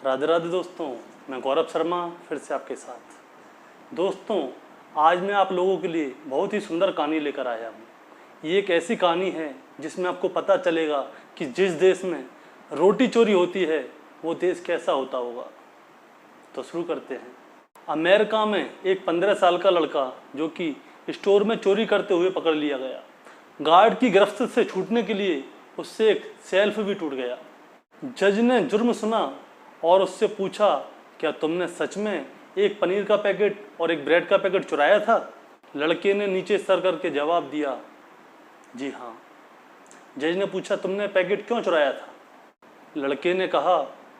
राधे राधे दोस्तों, मैं गौरव शर्मा फिर से आपके साथ। दोस्तों, आज मैं आप लोगों के लिए बहुत ही सुंदर कहानी लेकर आया हूँ। ये एक ऐसी कहानी है जिसमें आपको पता चलेगा कि जिस देश में रोटी चोरी होती है वो देश कैसा होता होगा। तो शुरू करते हैं। अमेरिका में एक 15 साल का लड़का जो कि स्टोर में चोरी करते हुए पकड़ लिया गया। गार्ड की गिरफ्त से छूटने के लिए उससे एक शेल्फ भी टूट गया। जज ने जुर्म सुना और उससे पूछा, क्या तुमने सच में एक पनीर का पैकेट और एक ब्रेड का पैकेट चुराया था? लड़के ने नीचे सर करके जवाब दिया, जी हाँ। जज ने पूछा, तुमने पैकेट क्यों चुराया था? लड़के ने कहा,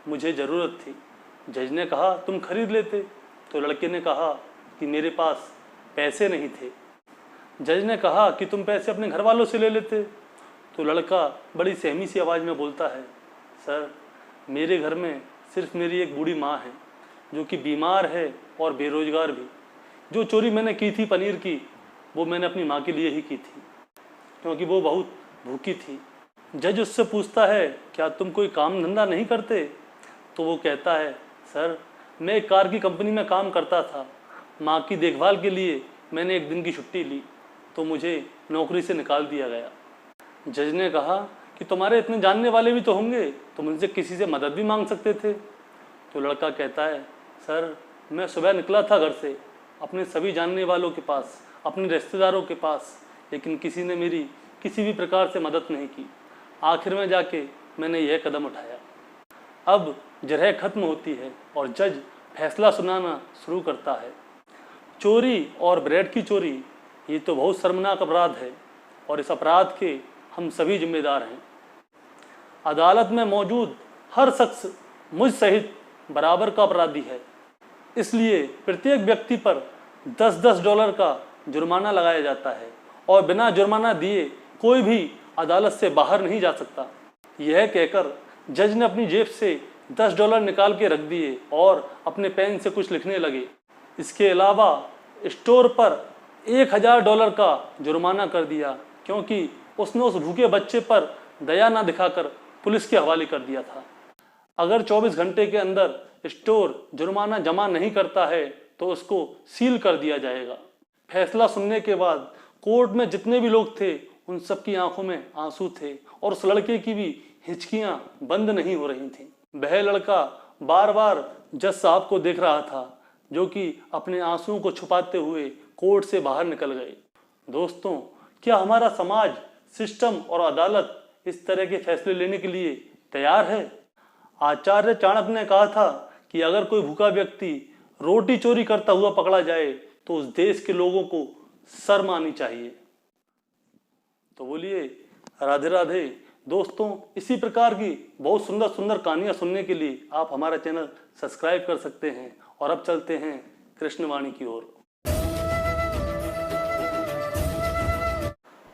मुझे ज़रूरत थी। जज ने कहा, तुम खरीद लेते। तो लड़के ने कहा कि मेरे पास पैसे नहीं थे। जज ने कहा कि तुम पैसे अपने घर वालों से ले लेते। तो लड़का बड़ी सहमी सी आवाज़ में बोलता है, सर, मेरे घर में सिर्फ मेरी एक बूढ़ी माँ है जो कि बीमार है और बेरोजगार भी। जो चोरी मैंने की थी पनीर की, वो मैंने अपनी माँ के लिए ही की थी क्योंकि वो बहुत भूखी थी। जज उससे पूछता है, क्या तुम कोई काम धंधा नहीं करते? तो वो कहता है, सर, मैं एक कार की कंपनी में काम करता था। माँ की देखभाल के लिए मैंने एक दिन की छुट्टी ली तो मुझे नौकरी से निकाल दिया गया। जज ने कहा कि तुम्हारे इतने जानने वाले भी तो होंगे, तुम उनसे किसी से मदद भी मांग सकते थे। तो लड़का कहता है, सर, मैं सुबह निकला था घर से अपने सभी जानने वालों के पास, अपने रिश्तेदारों के पास, लेकिन किसी ने मेरी किसी भी प्रकार से मदद नहीं की। आखिर में जाके मैंने यह कदम उठाया। अब जरह खत्म होती है और जज फैसला सुनाना शुरू करता है। चोरी और ब्रेड की चोरी, ये तो बहुत शर्मनाक अपराध है और इस अपराध के हम सभी जिम्मेदार हैं। अदालत में मौजूद हर शख्स मुझ सहित बराबर का अपराधी है। इसलिए प्रत्येक व्यक्ति पर 10-10 डॉलर का जुर्माना लगाया जाता है और बिना जुर्माना दिए कोई भी अदालत से बाहर नहीं जा सकता। यह कहकर जज ने अपनी जेब से 10 डॉलर निकाल के रख दिए और अपने पेन से कुछ लिखने लगे। इसके अलावा स्टोर पर 1000 डॉलर का जुर्माना कर दिया क्योंकि उसने उस भूखे बच्चे पर दया न दिखाकर पुलिस के हवाले कर दिया था। अगर 24 घंटे के अंदर स्टोर जुर्माना जमा नहीं करता है तो उसको सील कर दिया जाएगा। फैसला सुनने के बाद कोर्ट में जितने भी लोग थे उन सब की आंखों में आंसू थे और उस लड़के की भी हिचकियां बंद नहीं हो रही थीं। वह लड़का बार बार जज साहब को देख रहा था जो कि अपने आंसुओं को छुपाते हुए कोर्ट से बाहर निकल गए। दोस्तों, क्या हमारा समाज, सिस्टम और अदालत इस तरह के फैसले लेने के लिए तैयार है? आचार्य चाणक्य ने कहा था कि अगर कोई भूखा व्यक्ति रोटी चोरी करता हुआ पकड़ा जाए तो उस देश के लोगों को शर्म आनी चाहिए। तो बोलिए राधे राधे। दोस्तों, इसी प्रकार की बहुत सुंदर सुंदर कहानियां सुनने के लिए आप हमारा चैनल सब्सक्राइब कर सकते हैं। और अब चलते हैं कृष्णवाणी की ओर।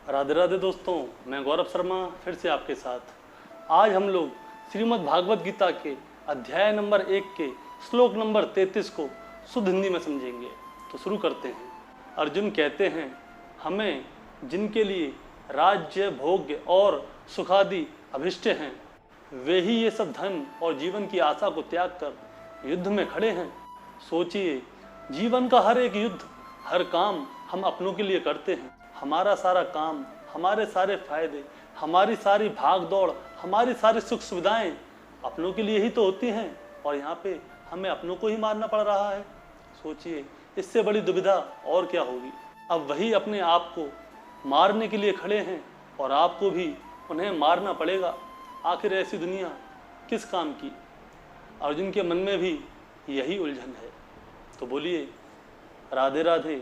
राधे राधे दोस्तों, मैं गौरव शर्मा फिर से आपके साथ। आज हम लोग श्रीमद् भागवत गीता के अध्याय नंबर 1 के श्लोक नंबर 33 को शुद्ध हिंदी में समझेंगे। तो शुरू करते हैं। अर्जुन कहते हैं, हमें जिनके लिए राज्य, भोग्य और सुखादि अभिष्ट हैं, वे ही ये सब धन और जीवन की आशा को त्याग कर युद्ध में खड़े हैं। सोचिए, जीवन का हर एक युद्ध, हर काम हम अपनों के लिए करते हैं। हमारा सारा काम, हमारे सारे फायदे, हमारी सारी भाग दौड़, हमारी सारी सुख सुविधाएं अपनों के लिए ही तो होती हैं और यहाँ पे हमें अपनों को ही मारना पड़ रहा है। सोचिए, इससे बड़ी दुविधा और क्या होगी। अब वही अपने आप को मारने के लिए खड़े हैं और आपको भी उन्हें मारना पड़ेगा। आखिर ऐसी दुनिया किस काम की? अर्जुन के मन में भी यही उलझन है। तो बोलिए राधे राधे।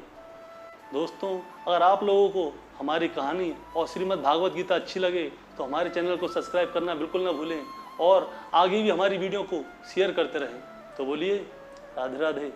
दोस्तों, अगर आप लोगों को हमारी कहानी और श्रीमद् भागवत गीता अच्छी लगे तो हमारे चैनल को सब्सक्राइब करना बिल्कुल ना भूलें और आगे भी हमारी वीडियो को शेयर करते रहें। तो बोलिए राधे राधे।